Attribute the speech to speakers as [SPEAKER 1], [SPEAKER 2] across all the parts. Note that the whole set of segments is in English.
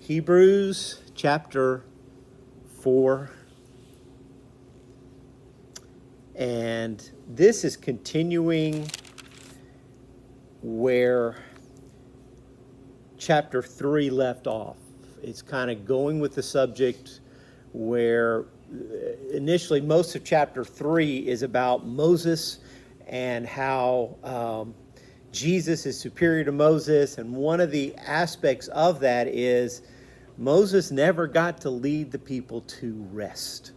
[SPEAKER 1] Hebrews chapter 4. And this is continuing where chapter 3 left off. It's kind of going with the subject where initially most of chapter 3 is about Moses and how Jesus is superior to Moses. And one of the aspects of that is Moses never got to lead the people to rest.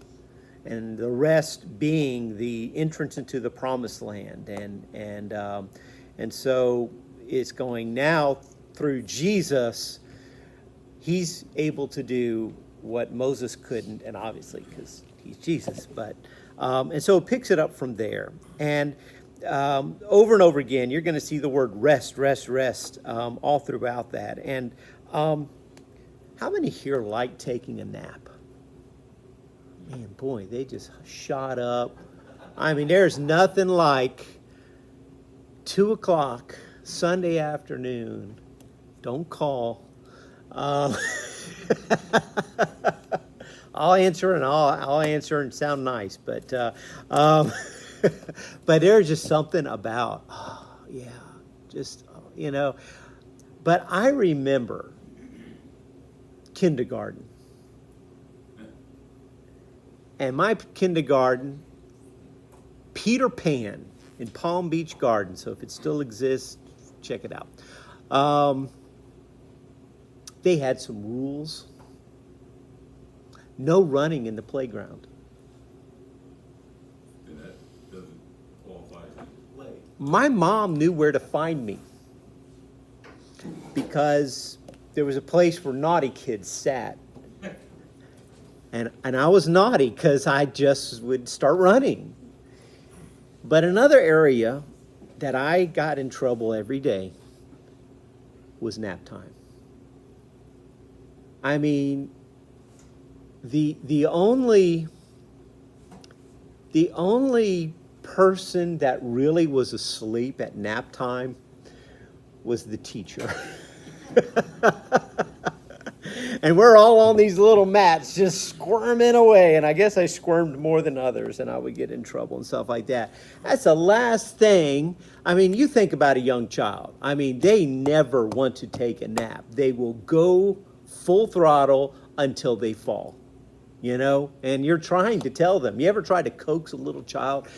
[SPEAKER 1] And the rest being the entrance into the promised land. And so it's going now through Jesus. He's able to do what Moses couldn't, and obviously because he's Jesus. But and so it picks it up from there. And over and over again, you're going to see the word rest, rest, rest all throughout that. And how many here like taking a nap? Man, boy, they just shot up. I mean, there's nothing like 2 o'clock Sunday afternoon. Don't call. I'll answer and I'll answer and sound nice, but but there's just something about But I remember kindergarten. And my kindergarten, Peter Pan in Palm Beach Garden. So if it still exists, check it out. They had some rules. No running in the playground.
[SPEAKER 2] And that doesn't qualify as play.
[SPEAKER 1] My mom knew where to find me because there was a place where naughty kids sat. And I was naughty because I just would start running. But another area that I got in trouble every day was nap time. I mean, the only person that really was asleep at nap time was the teacher. And we're all on these little mats just squirming away. And I guess I squirmed more than others and I would get in trouble and stuff like that. That's the last thing. I mean, you think about a young child. I mean, they never want to take a nap. They will go full throttle until they fall, and you're trying to tell them. You ever try to coax a little child?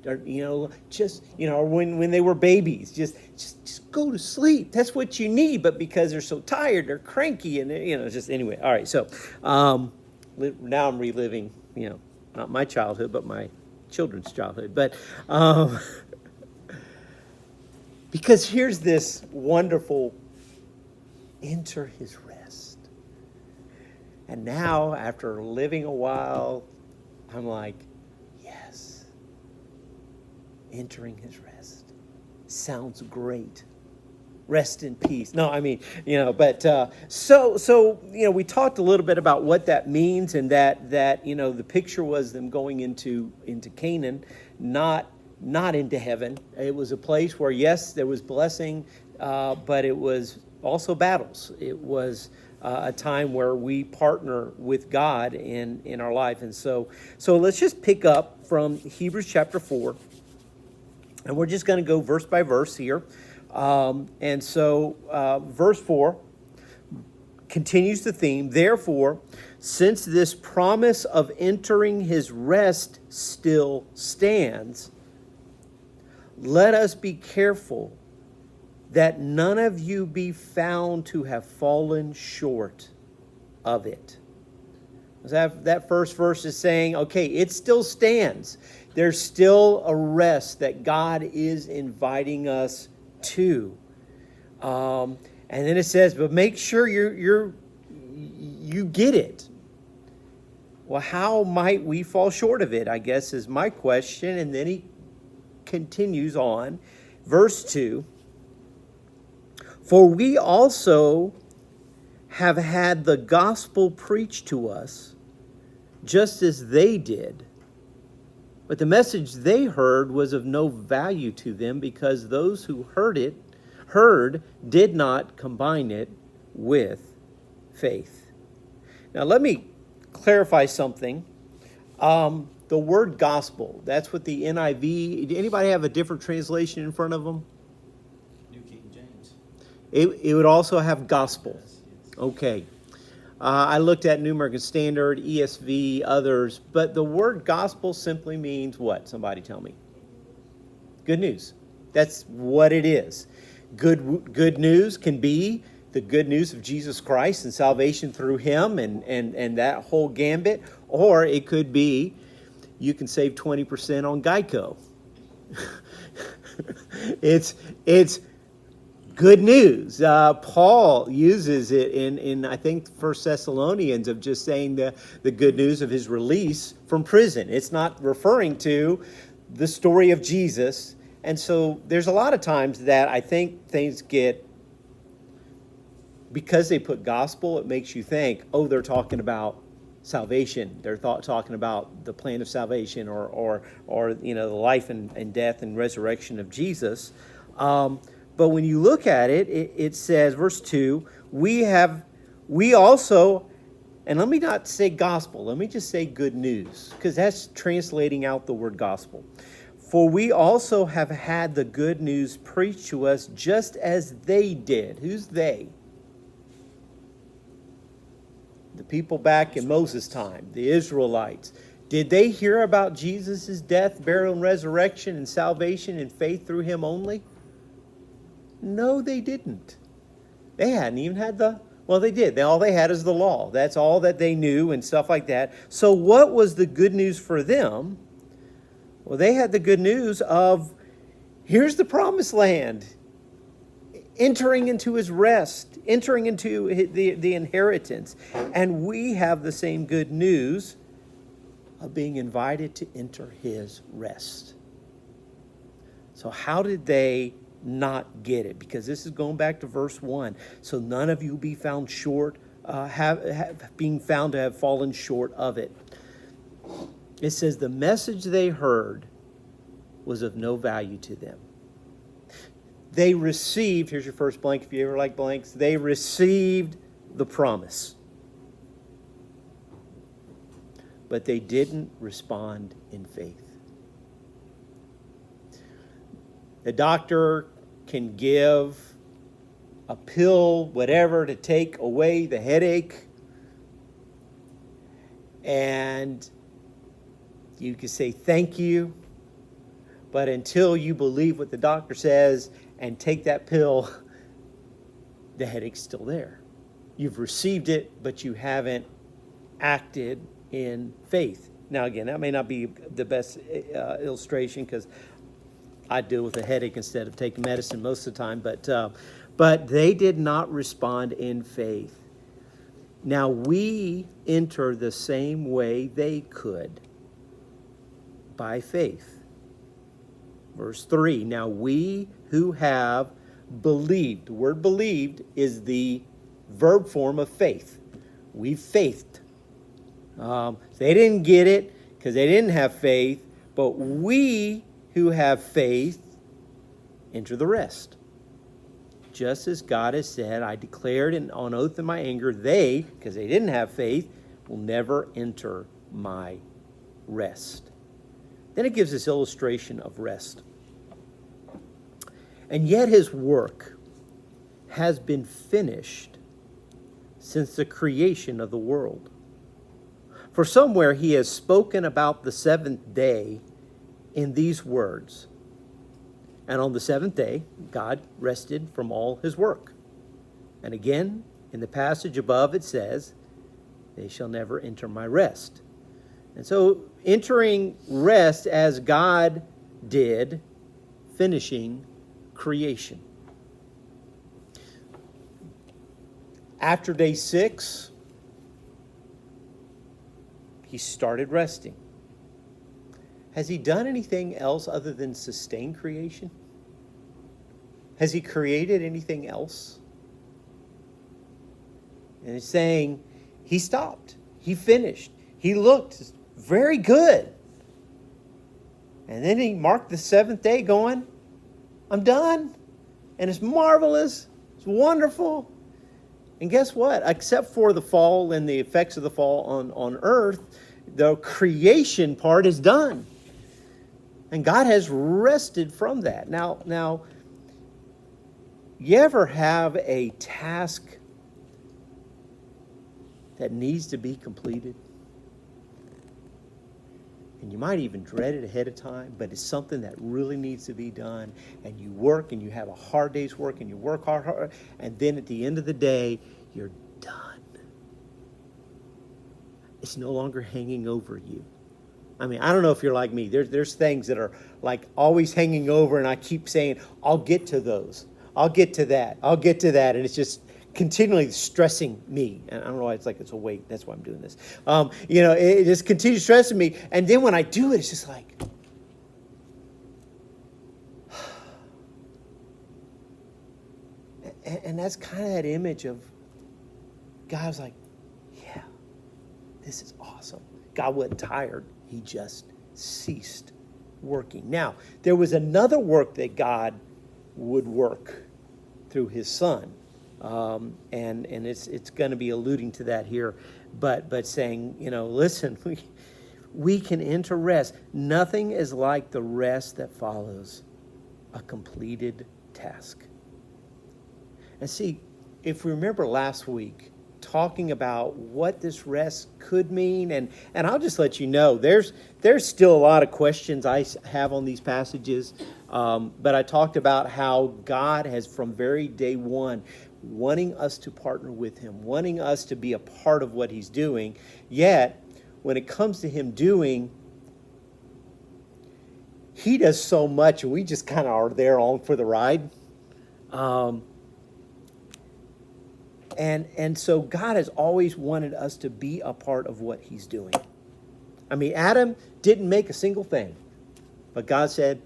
[SPEAKER 1] Or, when they were babies, just go to sleep. That's what you need. But because they're so tired, they're cranky, and anyway. All right. So now I'm reliving, not my childhood, but my children's childhood. But because here's this wonderful enter his rest. And now, after living a while, I'm like, entering his rest. Sounds great. Rest in peace. No, I mean, but so we talked a little bit about what that means, and that the picture was them going into Canaan, not into heaven. It was a place where, yes, there was blessing, but it was also battles. It was a time where we partner with God in our life. And so let's just pick up from Hebrews chapter 4. And we're just going to go verse by verse here. And so verse 4 continues the theme. Therefore, since this promise of entering his rest still stands, let us be careful that none of you be found to have fallen short of it. That first verse is saying, okay, it still stands. There's still a rest that God is inviting us to. And then it says, but make sure you get it. Well, how might we fall short of it, I guess, is my question. And then he continues on. Verse 2. For we also have had the gospel preached to us, just as they did. But the message they heard was of no value to them, because those who heard did not combine it with faith. Now, let me clarify something. The word gospel, that's what the NIV, anybody have a different translation in front of them?
[SPEAKER 3] New King James.
[SPEAKER 1] It would also have gospel.
[SPEAKER 3] Yes.
[SPEAKER 1] Okay. I looked at New American Standard, ESV, others, but the word gospel simply means what? Somebody tell me. Good news. That's what it is. Good news can be the good news of Jesus Christ and salvation through him and that whole gambit, or it could be you can save 20% on Geico. It's good news. Paul uses it in I think 1 Thessalonians of just saying the good news of his release from prison. It's not referring to the story of Jesus. And so there's a lot of times that I think things get, because they put gospel, it makes you think, oh, they're talking about salvation. They're talking about the plan of salvation or the life and death and resurrection of Jesus. But when you look at it, it says, verse 2, we also, and let me not say gospel, let me just say good news, because that's translating out the word gospel. For we also have had the good news preached to us just as they did. Who's they? The people back in Moses' time, the Israelites. Did they hear about Jesus' death, burial, and resurrection and salvation and faith through him only? No, they didn't. They hadn't even had they did. All they had is the law. That's all that they knew and stuff like that. So what was the good news for them? Well, they had the good news of, here's the promised land. Entering into his rest, entering into the inheritance. And we have the same good news of being invited to enter his rest. So how did they not get it? Because this is going back to verse 1. So none of you be found short, being found to have fallen short of it. It says the message they heard was of no value to them. They received, here's your first blank if you ever like blanks, they received the promise. But they didn't respond in faith. The doctor can give a pill, whatever, to take away the headache. And you can say thank you. But until you believe what the doctor says and take that pill, the headache's still there. You've received it, but you haven't acted in faith. Now, again, that may not be the best illustration because I deal with a headache instead of taking medicine most of the time. But they did not respond in faith. Now, we enter the same way they could, by faith. Verse 3, now we who have believed. The word believed is the verb form of faith. We faithed. They didn't get it because they didn't have faith, but we who have faith enter the rest. Just as God has said, I declared on oath in my anger, they, because they didn't have faith, will never enter my rest. Then it gives this illustration of rest. And yet his work has been finished since the creation of the world. For somewhere he has spoken about the seventh day in these words. And on the seventh day, God rested from all his work. And again, in the passage above, it says, they shall never enter my rest. And so entering rest as God did, finishing creation. After day 6, he started resting. Has he done anything else other than sustain creation? Has he created anything else? And it's saying he stopped. He finished. He looked very good. And then he marked the seventh day going, I'm done. And it's marvelous. It's wonderful. And guess what? Except for the fall and the effects of the fall on earth, the creation part is done. And God has rested from that. Now, you ever have a task that needs to be completed? And you might even dread it ahead of time, but it's something that really needs to be done. And you work and you have a hard day's work and you work hard, and then at the end of the day, you're done. It's no longer hanging over you. I mean, I don't know if you're like me. There's things that are like always hanging over, and I keep saying, I'll get to those. I'll get to that. I'll get to that. And it's just continually stressing me. And I don't know why it's like it's a weight. That's why I'm doing this. It just continues stressing me. And then when I do it, it's just like, and that's kind of that image of God was like, yeah, this is awesome. God wasn't tired. He just ceased working. Now, there was another work that God would work through his Son. And it's going to be alluding to that here. But saying, listen, we can enter rest. Nothing is like the rest that follows a completed task. And see, if we remember last week, talking about what this rest could mean, and I'll just let you know, there's still a lot of questions I have on these passages, but I talked about how God has, from very day one, wanting us to partner with him, wanting us to be a part of what he's doing, yet when it comes to him doing, he does so much, and we just kind of are there along for the ride. And so God has always wanted us to be a part of what he's doing. I mean, Adam didn't make a single thing, but God said,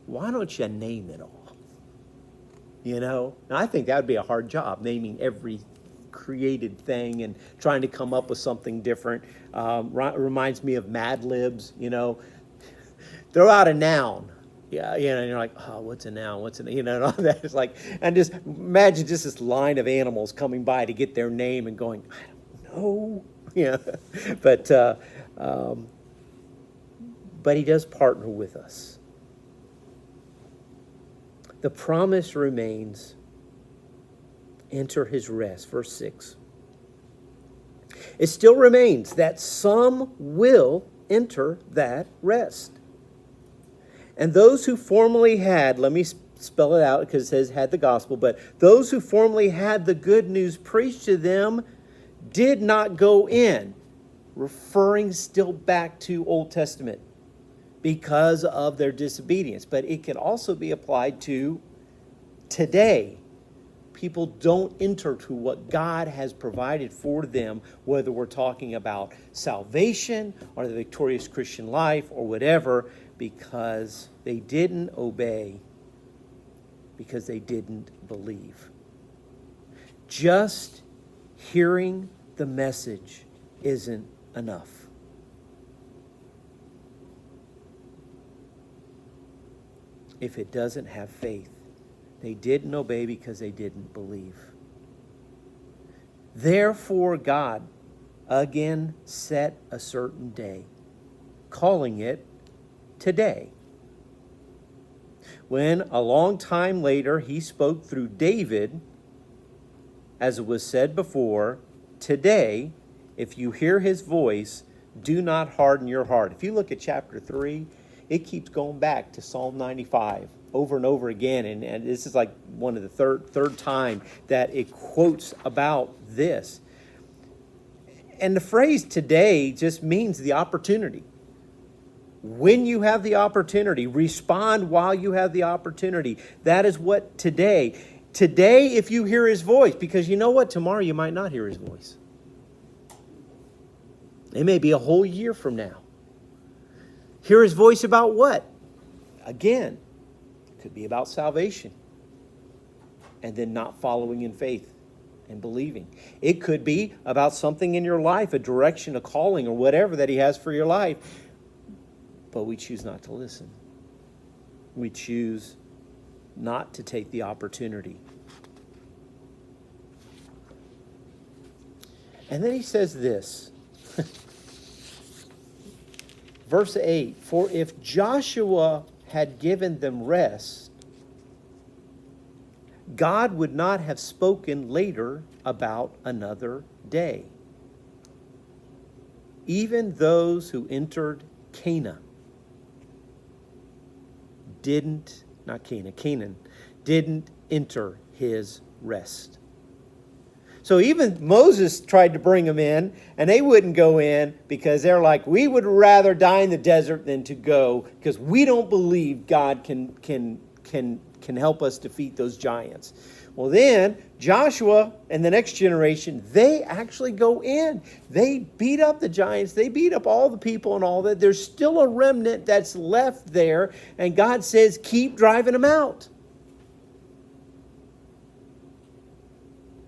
[SPEAKER 1] why don't you name it all? Now, I think that would be a hard job, naming every created thing and trying to come up with something different. Reminds me of Mad Libs, throw out a noun. Yeah, and you're like, oh, what's a noun? What's a, and all that. It's like, and just imagine just this line of animals coming by to get their name and going, I don't know, but he does partner with us. The promise remains, enter his rest. Verse 6. It still remains that some will enter that rest. And those who formerly had, let me spell it out because it says had the gospel, but those who formerly had the good news preached to them did not go in, referring still back to Old Testament because of their disobedience. But it can also be applied to today. People don't enter to what God has provided for them, whether we're talking about salvation or the victorious Christian life or whatever, because they didn't obey, because they didn't believe. Just hearing the message isn't enough. If it doesn't have faith, they didn't obey because they didn't believe. Therefore, God again set a certain day, calling it today. When a long time later he spoke through David, as it was said before, today, if you hear his voice, do not harden your heart. If you look at chapter 3, it keeps going back to Psalm 95 over and over again, and this is like one of the third time that it quotes about this. And the phrase today just means the opportunity. When you have the opportunity, respond while you have the opportunity. That is what today. Today, if you hear his voice, because you know what? Tomorrow you might not hear his voice. It may be a whole year from now. Hear his voice about what? Again, it could be about salvation. And then not following in faith and believing. It could be about something in your life, a direction, a calling, or whatever that he has for your life. But we choose not to listen. We choose not to take the opportunity. And then he says this. Verse 8, for if Joshua had given them rest, God would not have spoken later about another day. Even those who entered Canaan Canaan didn't enter his rest. So even Moses tried to bring them in, and they wouldn't go in because they're like, we would rather die in the desert than to go because we don't believe God can help us defeat those giants. Well, then Joshua and the next generation, they actually go in. They beat up the giants. They beat up all the people and all that. There's still a remnant that's left there, and God says, keep driving them out.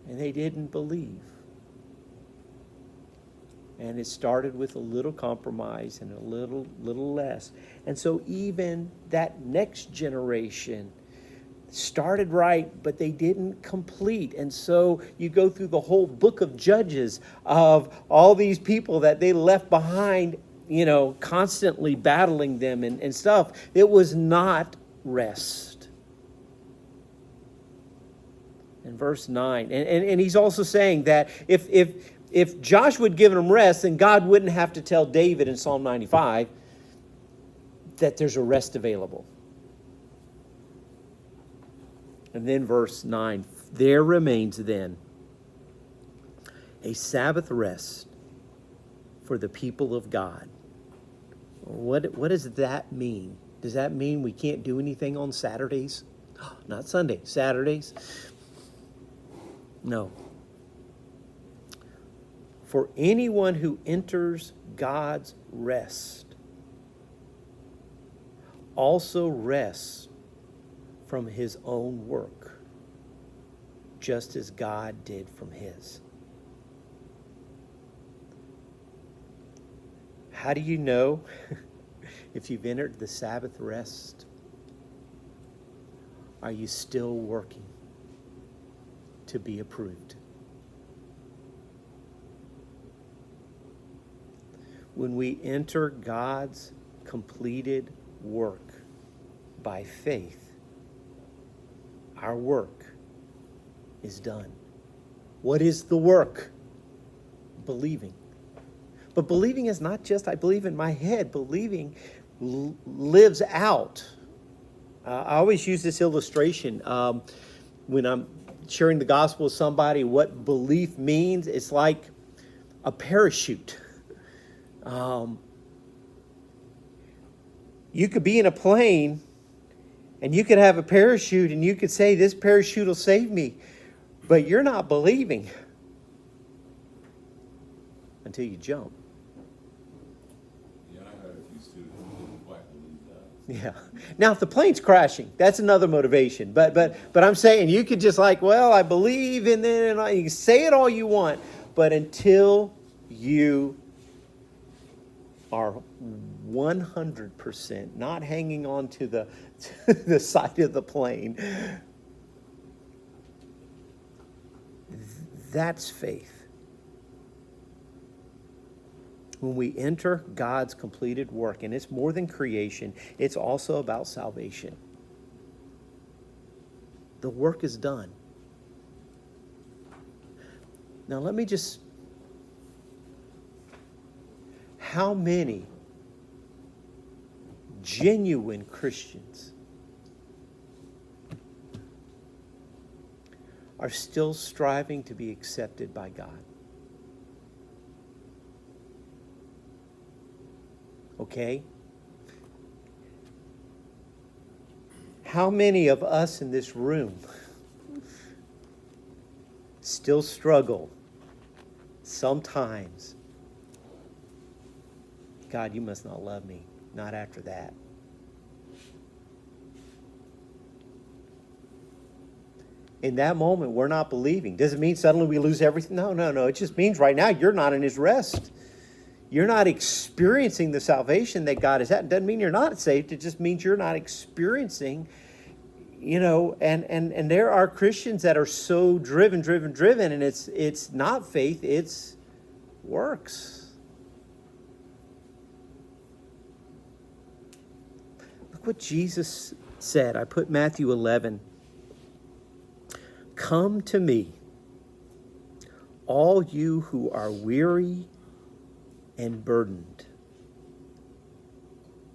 [SPEAKER 1] And they didn't believe. And it started with a little compromise and a little less. And so even that next generation started right, but they didn't complete. And so you go through the whole book of Judges of all these people that they left behind, constantly battling them and stuff. It was not rest. In verse 9. And he's also saying that if Joshua had given them rest, then God wouldn't have to tell David in Psalm 95 that there's a rest available. And then verse 9. There remains then a Sabbath rest for the people of God. What does that mean? Does that mean we can't do anything on Saturdays? Not Sunday, Saturdays. No. For anyone who enters God's rest also rests from his own work, just as God did from his. How do you know if you've entered the Sabbath rest? Are you still working to be approved? When we enter God's completed work by faith, our work is done. What is the work? Believing. But believing is not just, I believe in my head. Believing lives out. I always use this illustration when I'm sharing the gospel with somebody. What belief means, it's like a parachute. You could be in a plane and you could have a parachute and you could say, this parachute will save me. But you're not believing until you jump.
[SPEAKER 2] Yeah, I heard a few students who didn't quite believe that.
[SPEAKER 1] Yeah. Now, if the plane's crashing, that's another motivation. But I'm saying you could just like, well, I believe in it, and you can say it all you want, but until you are 100% not hanging on to the side of the plane, that's faith. When we enter God's completed work, and it's more than creation, it's also about salvation. The work is done. Now let me just, how many genuine Christians are still striving to be accepted by God? Okay? How many of us in this room still struggle sometimes? God, you must not love me. Not after that. In that moment, we're not believing. Does it mean suddenly we lose everything? No. It just means right now you're not in his rest. You're not experiencing the salvation that God has had. It doesn't mean you're not saved. It just means you're not experiencing, and there are Christians that are so driven, and it's not faith, it's works. Look what Jesus said. I put Matthew 11. Come to me, all you who are weary and burdened,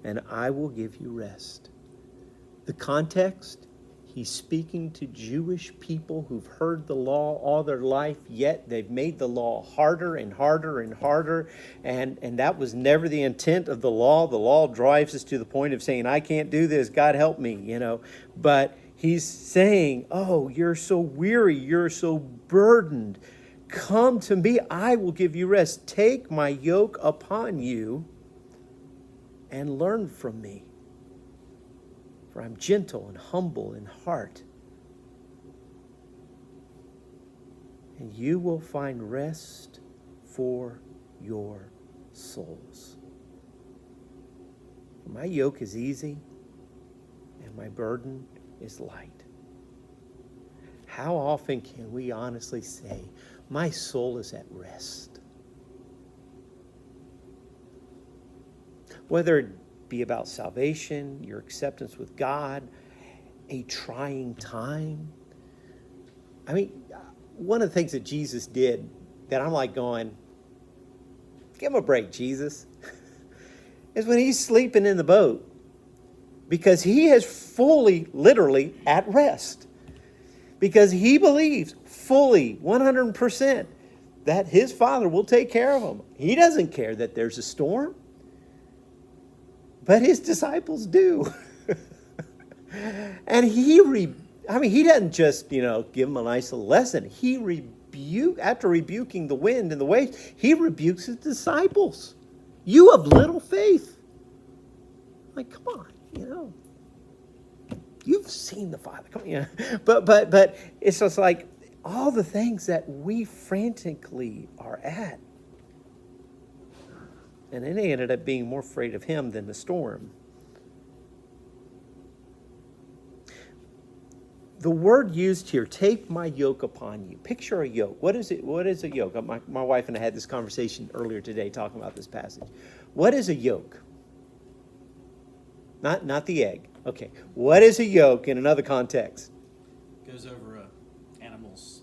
[SPEAKER 1] and I will give you rest. The context, he's speaking to Jewish people who've heard the law all their life, yet they've made the law harder and harder and harder, and that was never the intent of the law. The law drives us to the point of saying, I can't do this, God help me, But he's saying, oh, you're so weary, you're so burdened. Come to me, I will give you rest. Take my yoke upon you and learn from me. For I'm gentle and humble in heart. And you will find rest for your souls. For my yoke is easy and my burden is light. How often can we honestly say, my soul is at rest? Whether it be about salvation, your acceptance with God, a trying time. I mean, one of the things that Jesus did that I'm like going, give him a break, Jesus, is when he's sleeping in the boat, because he is fully, literally at rest, because he believes fully, 100%, that his Father will take care of him. He doesn't care that there's a storm. But his disciples do. And he doesn't just, give them a nice little lesson. After rebuking the wind and the waves, he rebukes his disciples. You have little faith. Like, come on, you've seen the Father. Come on, But it's just like all the things that we frantically are at. And then they ended up being more afraid of him than the storm. The word used here, take my yoke upon you. Picture a yoke. What is it? What is a yoke? My wife and I had this conversation earlier today talking about this passage. What is a yoke? Not the egg. Okay. What is a yoke in another context?
[SPEAKER 3] Goes over a animal's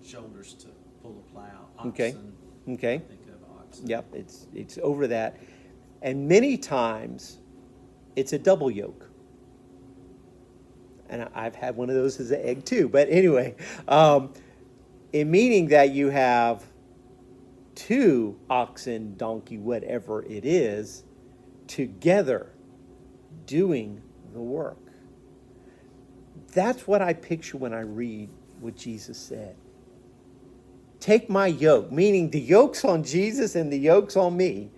[SPEAKER 3] shoulders to pull a plow.
[SPEAKER 1] Okay.
[SPEAKER 3] Oxen.
[SPEAKER 1] Okay.
[SPEAKER 3] Think of oxen.
[SPEAKER 1] Yep, it's over that. And many times, it's a double yoke. And I've had one of those as an egg too. But anyway, in meaning that you have two oxen, donkey, whatever it is, together doing the work. That's what I picture when I read what Jesus said. Take my yoke, meaning the yoke's on Jesus and the yoke's on me.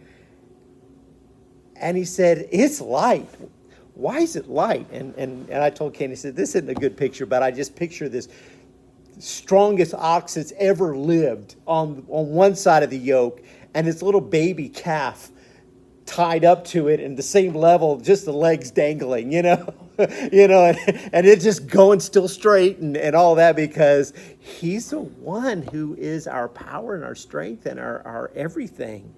[SPEAKER 1] And he said, it's light. Why is it light? And I told Kenny, I said, this isn't a good picture, but I just picture this strongest ox that's ever lived on one side of the yoke, and its little baby calf tied up to it in the same level, just the legs dangling, and it's just going still straight and all that, because he's the one who is our power and our strength and our everything.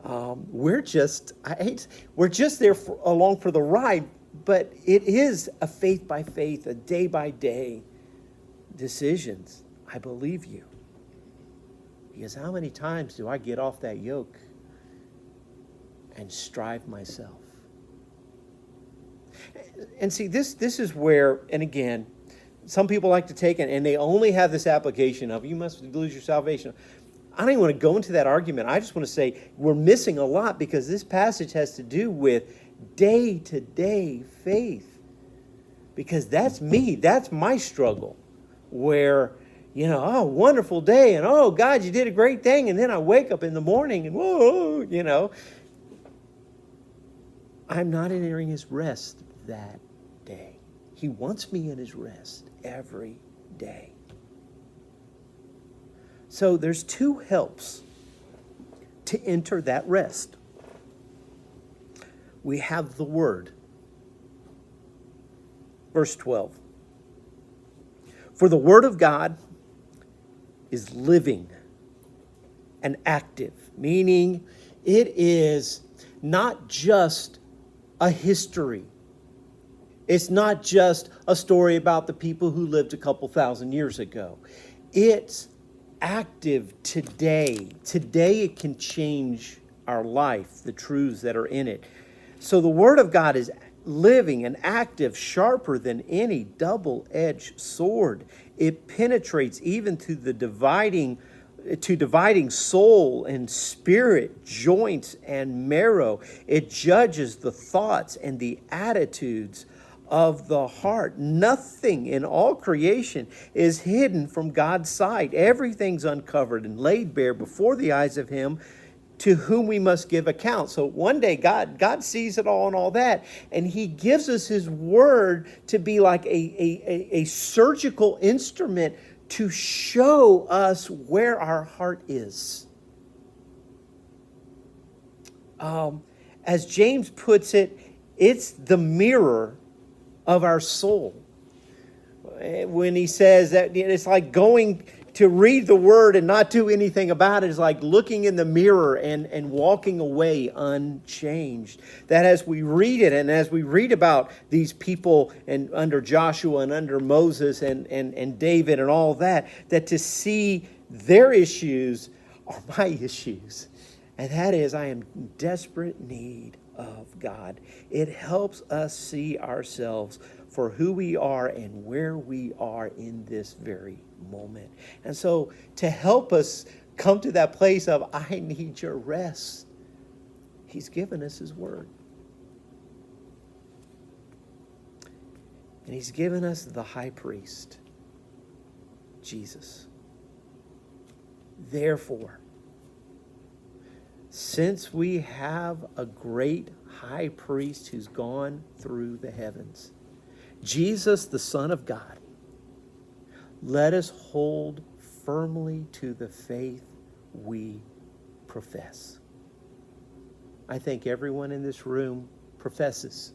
[SPEAKER 1] We're just there along for the ride, but it is a faith by faith, a day by day decisions. I believe you. Because how many times do I get off that yoke and strive myself? And see, this is where, and again, some people like to take it and they only have this application of, you must lose your salvation. I don't even want to go into that argument. I just want to say we're missing a lot, because this passage has to do with day-to-day faith. Because that's me. That's my struggle. Where, oh, wonderful day, and oh, God, you did a great thing, and then I wake up in the morning and whoa, I'm not entering his rest that day. He wants me in his rest every day. So there's two helps to enter that rest. We have the word. Verse 12. For the word of God is living and active, meaning it is not just a history. It's not just a story about the people who lived a couple thousand years ago. It's active today. Today it can change our life, the truths that are in it. So the Word of God is living and active, sharper than any double-edged sword. It penetrates even to dividing soul and spirit, joints and marrow. It judges the thoughts and the attitudes of the heart. Nothing in all creation is hidden from God's sight. Everything's uncovered and laid bare before the eyes of Him to whom we must give account. So one day God sees it all and all that, and He gives us His Word to be like a surgical instrument to show us where our heart is. As James puts it, it's the mirror of our soul. When he says that it's like going to read the Word and not do anything about it is like looking in the mirror and walking away unchanged. That as we read it and as we read about these people and under Joshua and under Moses and David and all that, that to see their issues are my issues. And that is, I am in desperate need of God. It helps us see ourselves for who we are and where we are in this very moment. And so to help us come to that place of, I need your rest, He's given us His Word. And He's given us the high priest, Jesus. Therefore, since we have a great high priest who's gone through the heavens, Jesus, the Son of God, let us hold firmly to the faith we profess. I think everyone in this room professes.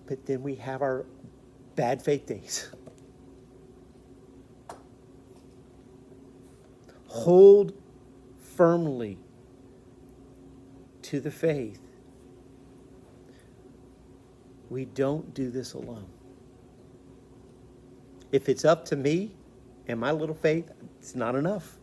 [SPEAKER 1] But then we have our bad faith days. Hold firmly to the faith. We don't do this alone. If it's up to me and my little faith, it's not enough.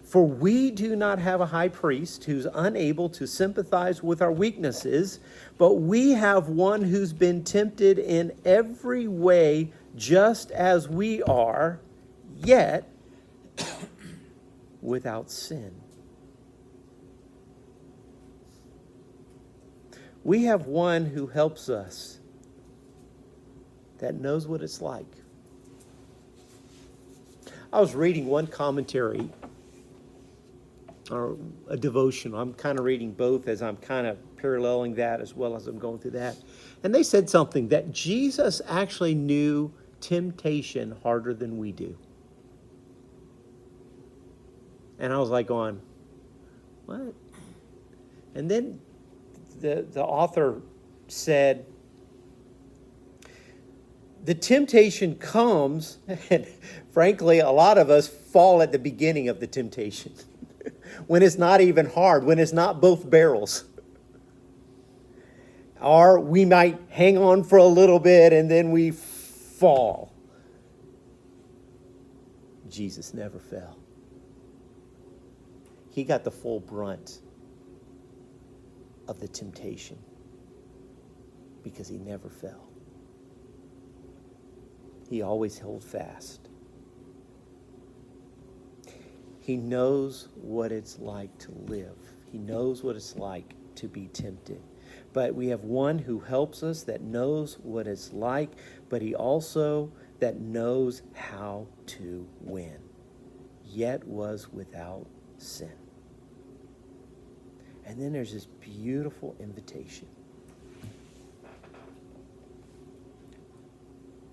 [SPEAKER 1] For we do not have a high priest who's unable to sympathize with our weaknesses, but we have one who's been tempted in every way just as we are, yet without sin. We have one who helps us, that knows what it's like. I was reading one commentary or a devotion. I'm kind of reading both as I'm kind of paralleling that as well as I'm going through that. And they said something that Jesus actually knew temptation harder than we do. And I was like going, what? And then the author said, the temptation comes, and frankly, a lot of us fall at the beginning of the temptation. When it's not even hard, when it's not both barrels. Or we might hang on for a little bit and then we fall. Jesus never fell. He got the full brunt of the temptation because he never fell. He always held fast. He knows what it's like to live. He knows what it's like to be tempted. But we have one who helps us that knows what it's like, but he also that knows how to win, yet was without sin. And then there's this beautiful invitation.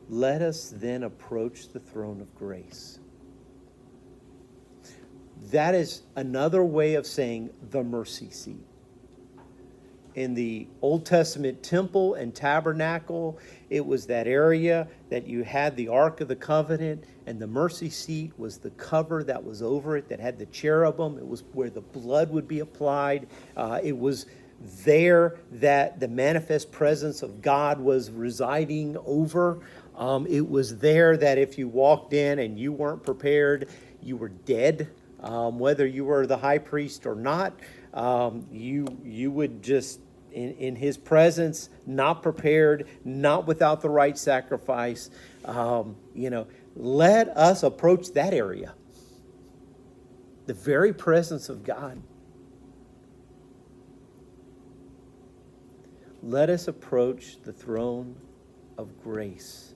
[SPEAKER 1] Let us then approach the throne of grace. That is another way of saying the mercy seat. in the Old Testament temple and tabernacle, it was that area that you had the Ark of the Covenant, and the mercy seat was the cover that was over it that had the cherubim. It was where the blood would be applied. It was there that the manifest presence of God was residing over. It was there that if you walked in and you weren't prepared, you were dead. Whether you were the high priest or not, you would just, in his presence, not prepared, not without the right sacrifice. Let us approach that area. The very presence of God. Let us approach the throne of grace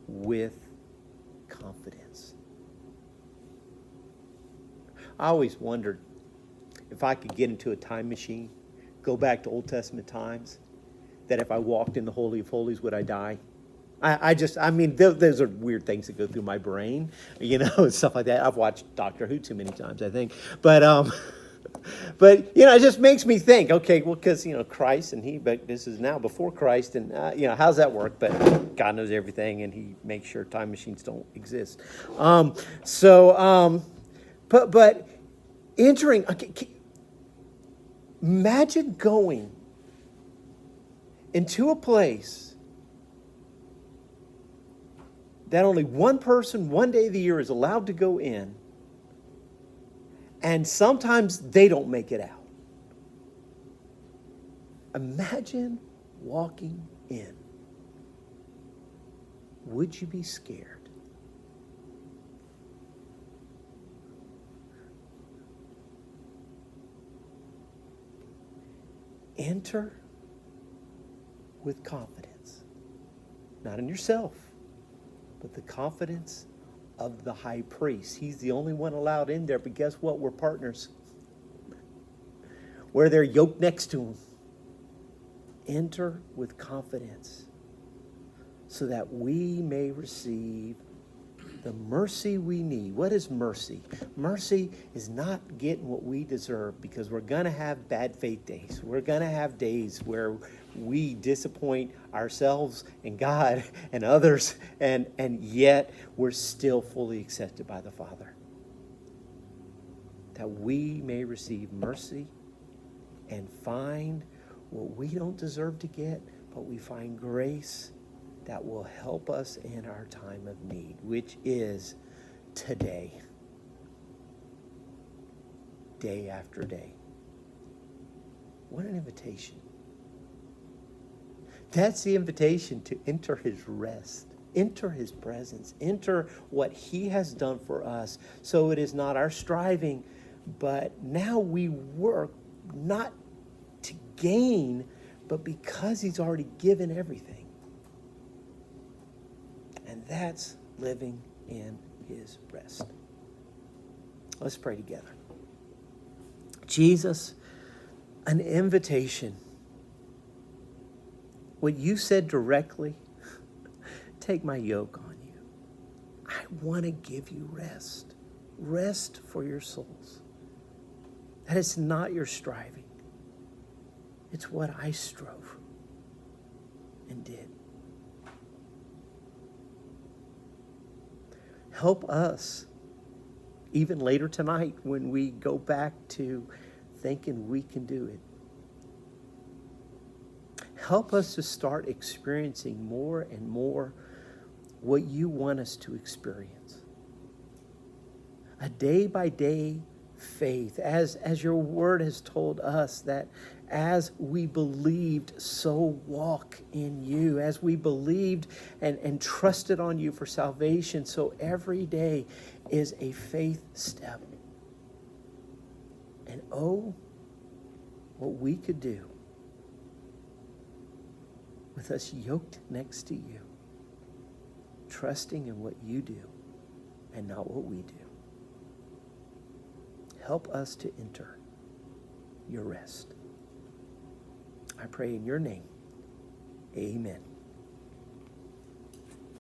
[SPEAKER 1] with confidence. I always wondered if I could get into a time machine, go back to Old Testament times, that if I walked in the Holy of Holies, would I die? Those are weird things that go through my brain, and stuff like that. I've watched Doctor Who too many times, I think. But it just makes me think, okay, well, because, Christ but this is now before Christ, and, how's that work? But God knows everything, and he makes sure time machines don't exist. But entering, imagine going into a place that only one person, one day of the year is allowed to go in, and sometimes they don't make it out. Imagine walking in. Would you be scared? Enter with confidence. Not in yourself, but the confidence of the high priest. He's the only one allowed in there, but guess what? We're partners. We're there yoked next to him. Enter with confidence so that we may receive the mercy we need. What is mercy? Mercy is not getting what we deserve, because we're going to have bad faith days. We're going to have days where we disappoint ourselves and God and others, and yet we're still fully accepted by the Father. That we may receive mercy and find what we don't deserve to get, but we find grace that will help us in our time of need, which is today, day after day. What an invitation. That's the invitation to enter his rest, enter his presence, enter what he has done for us. So it is not our striving, but now we work not to gain, but because he's already given everything. And that's living in his rest. Let's pray together. Jesus, an invitation. What you said directly, take my yoke on you. I want to give you rest. Rest for your souls. That it's not your striving. It's what I strove and did. Help us, even later tonight, when we go back to thinking we can do it. Help us to start experiencing more and more what you want us to experience. A day-by-day faith, as your word has told us, that as we believed, so walk in you. As we believed and trusted on you for salvation, so every day is a faith step. And oh, what we could do with us yoked next to you, trusting in what you do and not what we do. Help us to enter your rest. I pray in your name. Amen.